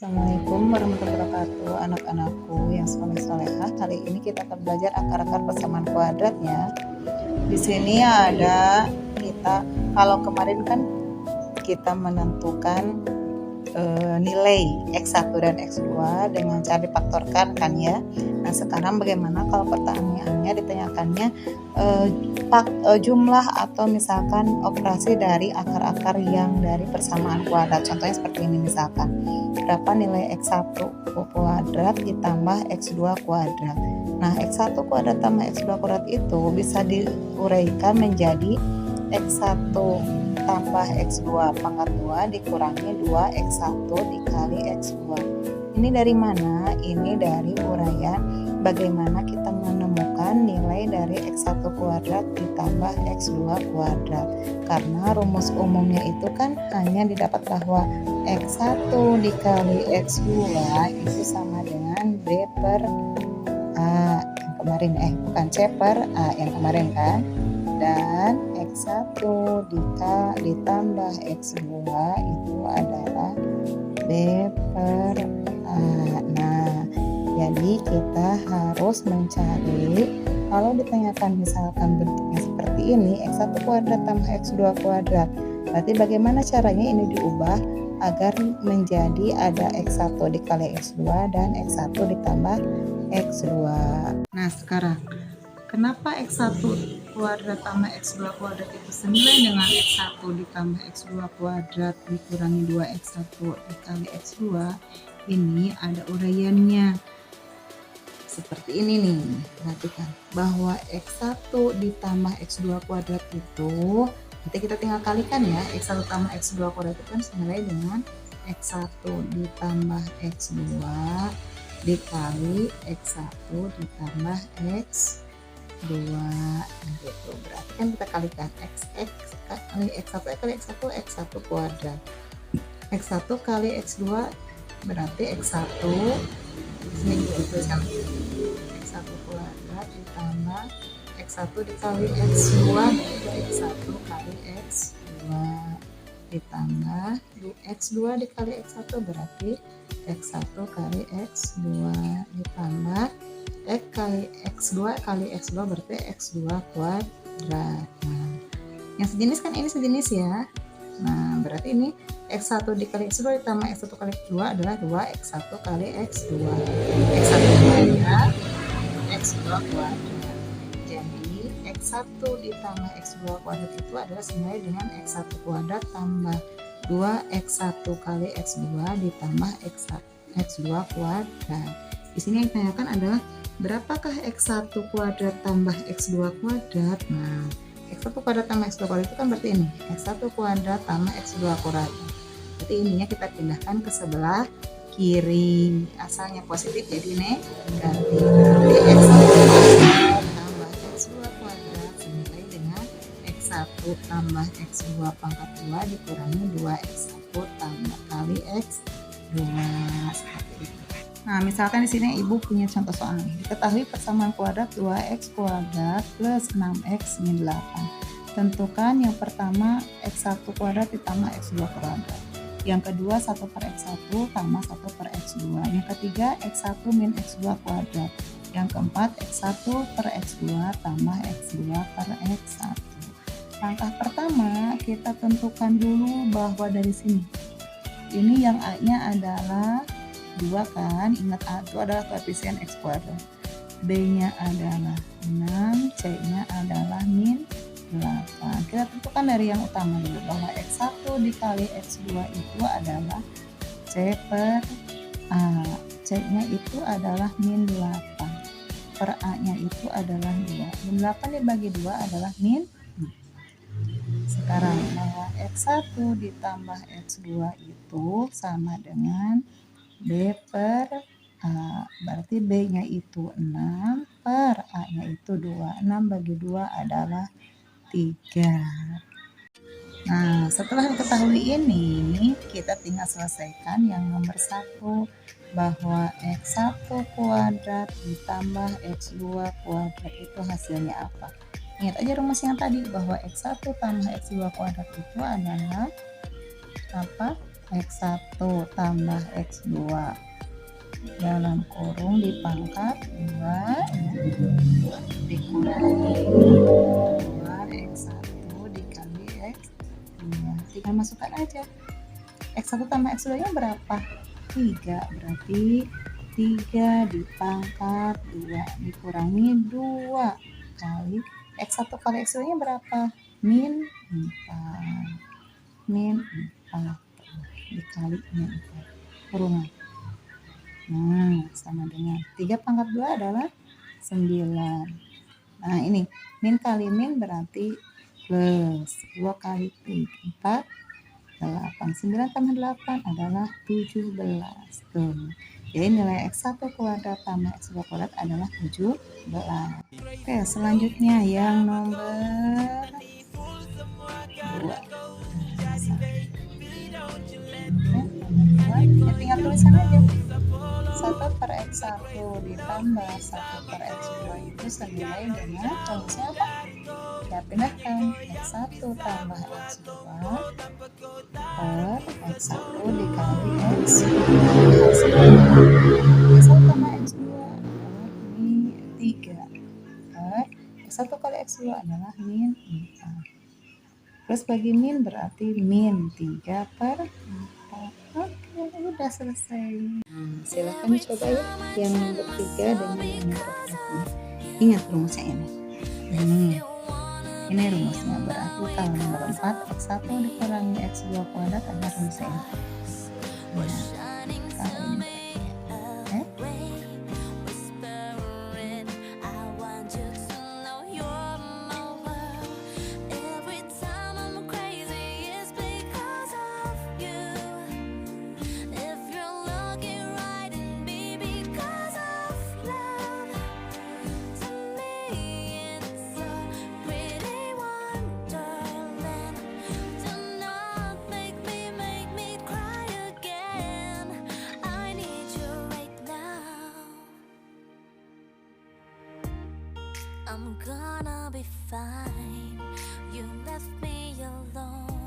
Assalamualaikum warahmatullahi wabarakatuh, anak-anakku yang soleh-solehah. Kali ini kita akan belajar akar-akar persamaan kuadrat ya. Di sini ada kalau kemarin kan kita menentukan nilai X1 dan X2 dengan cara difaktorkan kan ya. Nah sekarang bagaimana kalau pertanyaannya ditanyakannya jumlah atau misalkan operasi dari akar-akar yang dari persamaan kuadrat. Contohnya seperti ini, misalkan berapa nilai X1 kuadrat ditambah X2 kuadrat. Nah X1 kuadrat tambah X2 kuadrat itu bisa diuraikan menjadi X1 tambah X2 pangkat 2 dikurangi 2X1 dikali X2. Ini dari mana? Ini dari uraian bagaimana kita menemukan nilai dari X1 kuadrat ditambah X2 kuadrat. Karena rumus umumnya itu kan hanya didapat bahwa X1 dikali X2 itu sama dengan B per A yang kemarin, bukan C per A yang kemarin kan. Dan X1 ditambah X2 itu adalah B per A. Nah, jadi kita harus mencari, kalau ditanyakan misalkan bentuknya seperti ini, X1 kuadrat tambah X2 kuadrat. Berarti bagaimana caranya ini diubah agar menjadi ada X1 dikali X2 dan X1 ditambah X2. Nah, sekarang kenapa X1 kuadrat tambah X2 kuadrat itu senilai dengan X1 ditambah X2 kuadrat dikurangi 2X1 dikali X2? Ini ada uraiannya. Seperti ini nih, perhatikan bahwa X1 ditambah X2 kuadrat itu, nanti kita tinggal kalikan ya, X1 tambah X2 kuadrat itu kan senilai dengan X1 ditambah X2 dikali X1 ditambah X2 gitu. Berarti kan kita kalikan X kali X1 kali X1 X1 kuadrat. X1 kali X2 berarti X1 sini dituliskan X1 kuadrat ditambah X1 dikali X2 X1 kali X2 ditambah X2 dikali X1 berarti X1 kali X2 ditambah X kali X2 kali X2 berarti X2 kuadrat. Nah, yang sejenis kan ini sejenis ya. Nah, berarti ini X1 dikali X2 ditambah X1 kali X2 adalah 2X1 kali X2. X1 kuadrat X2 kuadrat. Jadi X1 ditambah X2 kuadrat itu adalah senilai dengan X1 kuadrat tambah 2X1 kali X2 ditambah X2 kuadrat. Di sini yang ditanyakan adalah berapakah X1 kuadrat tambah X2 kuadrat? Nah, X1 kuadrat tambah X2 kuadrat itu kan berarti ini X1 kuadrat tambah X2 kuadrat. Berarti ininya kita pindahkan ke sebelah kiri, asalnya positif jadi negatif. Berarti X1 kuadrat tambah X2 kuadrat senilai dengan X1 tambah X2 pangkat 2 dikurangi 2X1 tambah kali X2 seperti itu. Nah, misalkan di sini Ibu punya contoh soal nih. Diketahui persamaan kuadrat 2X kuadrat plus 6X min 8. Tentukan yang pertama X1 kuadrat ditambah X2 kuadrat. Yang kedua 1 per X1 tambah 1 per X2. Yang ketiga X1 min X2 kuadrat. Yang keempat X1 per X2 tambah X2 per X1. Langkah pertama kita tentukan dulu bahwa dari sini. Ini yang A-nya adalah 2 kan, ingat A itu adalah koefisien X kuadrat, B-nya adalah 6, C-nya adalah min 8. Kita tentukan dari yang utama dulu bahwa X1 dikali X2 itu adalah C per A, C-nya itu adalah min 8, per A-nya itu adalah 2, min 8 dibagi 2 adalah min 4. Sekarang bahwa X1 ditambah X2 itu sama dengan B per A, berarti B-nya itu 6 per A-nya itu 2. 6 bagi 2 adalah 3. Nah, setelah mengetahui ini, kita tinggal selesaikan yang nomor 1, bahwa X1 kuadrat ditambah X2 kuadrat itu hasilnya apa? Ingat aja rumus yang tadi, bahwa X1 tambah X2 kuadrat itu adalah apa? X1 tambah X2 dalam kurung dipangkat 2 dikurangi 2 X1 dikali X2, tinggal masukkan aja. X1 tambah X2 nya berapa? 3, berarti 3 dipangkat 2 dikurangi 2 kali X1 kali X2 nya berapa? Min 4 dikali min 4 kurungan. Nah, sama dengan 3 pangkat 2 adalah 9. Nah, ini min kali min berarti plus 2 kali 4 8. 9 tambah 8 adalah 17. Tuh. Jadi nilai X1 kuadrat tambah X2 kuadrat adalah 17. Oke, selanjutnya yang nomor 2. Ya, tinggal tulisan aja. 1 per X1 ditambah 1 per X2 itu senilai dengan rumusnya apa? Ya, pindahkan X1 tambah X2 per X1 dikali X2 hasilnya X1 tambah X2 adalah min 3 per X1 kali X2 adalah min 4 plus bagi min berarti min 3 per 4. Oke, udah selesai. Silakan dicoba ya yang nomor 3 dengan yang nomor 4. Ingat rumusnya ini rumusnya, berarti kalau nomor 4 X1 dikurangi X2 kuadrat adalah rumusnya ini. Kalau ini I'm gonna be fine. You left me alone.